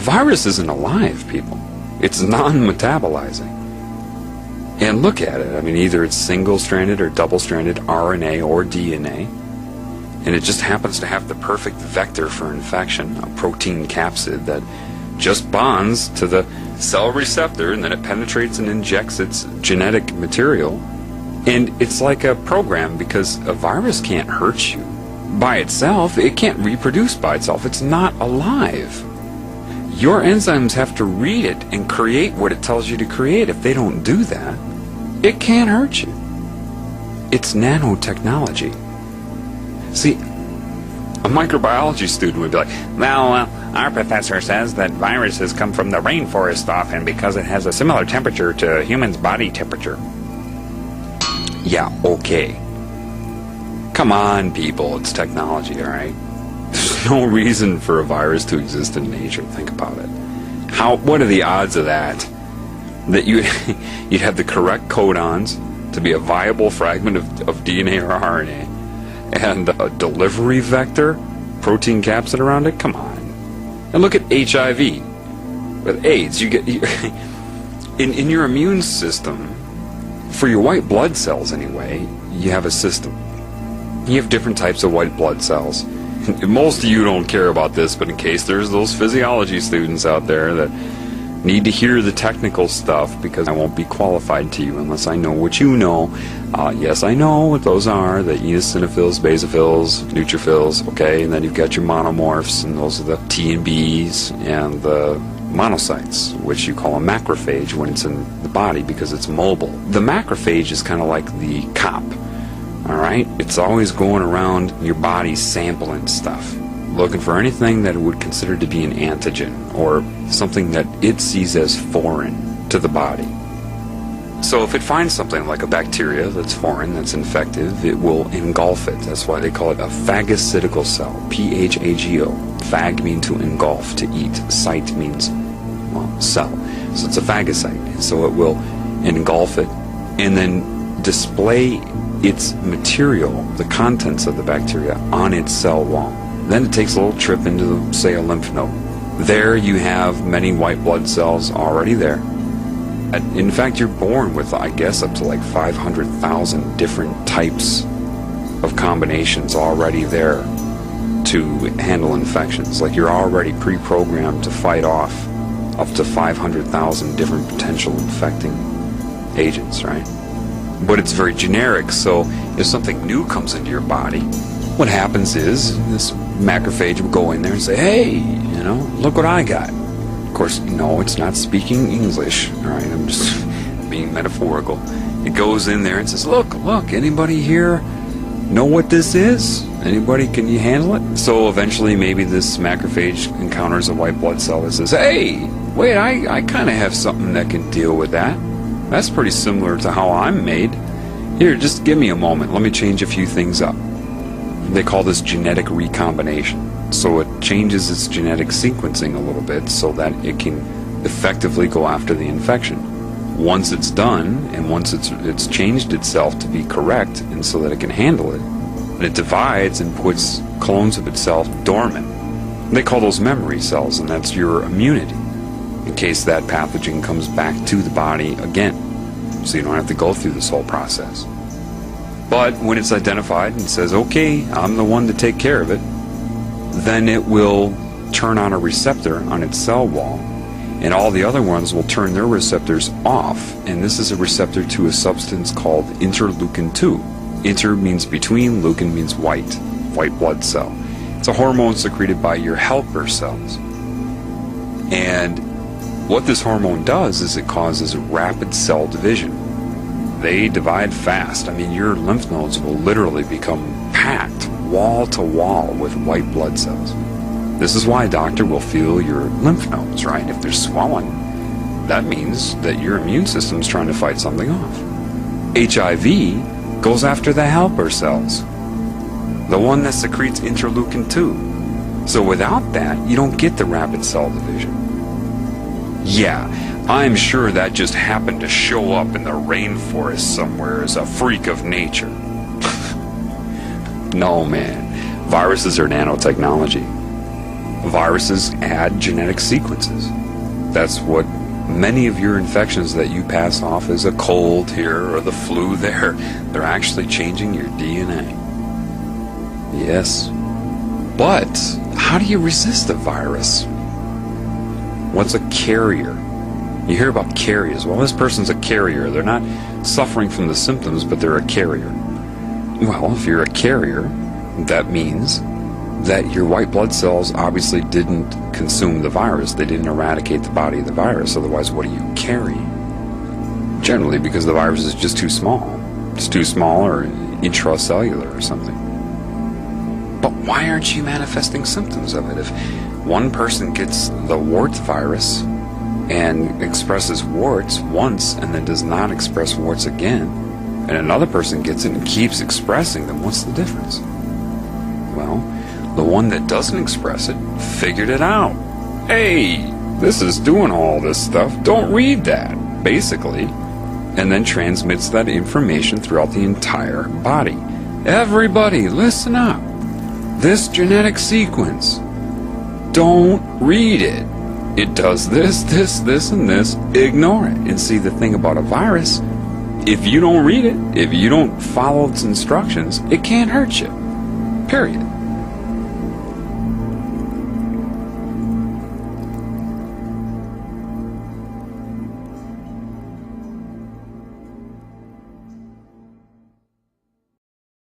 virus isn't alive, people. It's non-metabolizing. And look at it. I mean, either it's single-stranded or double-stranded RNA or DNA, and it just happens to have the perfect vector for infection, a protein capsid that just bonds to the cell receptor, and then it penetrates and injects its genetic material. And it's like a program, because a virus can't hurt you by itself. It can't reproduce by itself. It's not alive. Your enzymes have to read it and create what it tells you to create. If they don't do that, it can't hurt you. It's nanotechnology. See, a microbiology student would be like, well, our professor says that viruses come from the rainforest often because it has a similar temperature to a human's body temperature. Yeah, okay. Come on, people, it's technology, alright? There's no reason for a virus to exist in nature. Think about it. What are the odds of that? That you'd have the correct codons to be a viable fragment of DNA or RNA, and a delivery vector, protein capsid around it? Come on. And look at HIV. With AIDS, you get... in your immune system, for your white blood cells anyway, you have a system. You have different types of white blood cells. Most of you don't care about this, but in case there's those physiology students out there that need to hear the technical stuff, because I won't be qualified to you unless I know what you know. Yes, I know what those are, the eosinophils, basophils, neutrophils, okay, and then you've got your monomorphs, and those are the T and Bs, and the monocytes, which you call a macrophage when it's in the body because it's mobile. The macrophage is kind of like the cop, alright? It's always going around your body sampling stuff, looking for anything that it would consider to be an antigen, or something that it sees as foreign to the body. So if it finds something like a bacteria that's foreign, that's infective, it will engulf it. That's why they call it a phagocytical cell. P-H-A-G-O. Phag means to engulf, to eat. Cyte means, well, cell. So it's a phagocyte. So it will engulf it and then display its material, the contents of the bacteria, on its cell wall. Then it takes a little trip into, say, a lymph node. There you have many white blood cells already there. In fact, you're born with, I guess, up to like 500,000 different types of combinations already there to handle infections. Like, you're already pre-programmed to fight off up to 500,000 different potential infecting agents, right? But it's very generic, so if something new comes into your body, what happens is this macrophage will go in there and say, hey, you know, look what I got. Of course, no, it's not speaking English, all right? I'm just being metaphorical. It goes in there and says, look, anybody here know what this is? Anybody, can you handle it? So eventually maybe this macrophage encounters a white blood cell that says, hey, wait, I kind of have something that can deal with that. That's pretty similar to how I'm made. Here, just give me a moment. Let me change a few things up. They call this genetic recombination. So it changes its genetic sequencing a little bit so that it can effectively go after the infection. Once it's done, and once it's changed itself to be correct, and so that it can handle it, it divides and puts clones of itself dormant. They call those memory cells, and that's your immunity, in case that pathogen comes back to the body again. So you don't have to go through this whole process. But when it's identified and says, okay, I'm the one to take care of it, then it will turn on a receptor on its cell wall, and all the other ones will turn their receptors off. And this is a receptor to a substance called interleukin-2. Inter means between, leukin means white blood cell. It's a hormone secreted by your helper cells. And what this hormone does is it causes rapid cell division. They divide fast. I mean, your lymph nodes will literally become packed wall to wall with white blood cells. This is why a doctor will feel your lymph nodes, right? If they're swollen, that means that your immune system's trying to fight something off. HIV goes after the helper cells, the one that secretes interleukin-2. So without that, you don't get the rapid cell division. Yeah, I'm sure that just happened to show up in the rainforest somewhere as a freak of nature. No, man. Viruses are nanotechnology. Viruses add genetic sequences. That's what many of your infections that you pass off as a cold here or the flu there, they're actually changing your DNA. Yes. But how do you resist a virus? What's a carrier? You hear about carriers. Well, this person's a carrier. They're not suffering from the symptoms, but they're a carrier. Well, if you're a carrier, that means that your white blood cells obviously didn't consume the virus. They didn't eradicate the body of the virus. Otherwise, what do you carry? Generally, because the virus is just too small. It's too small or intracellular or something. But why aren't you manifesting symptoms of it? If one person gets the warts virus and expresses warts once and then does not express warts again, and another person gets it and keeps expressing them, what's the difference? Well, the one that doesn't express it figured it out. Hey, this is doing all this stuff. Don't read that, basically. And then transmits that information throughout the entire body. Everybody, listen up. This genetic sequence, don't read it. It does this, this, this, and this. Ignore it. And see, the thing about a virus, if you don't read it, if you don't follow its instructions, it can't hurt you. Period.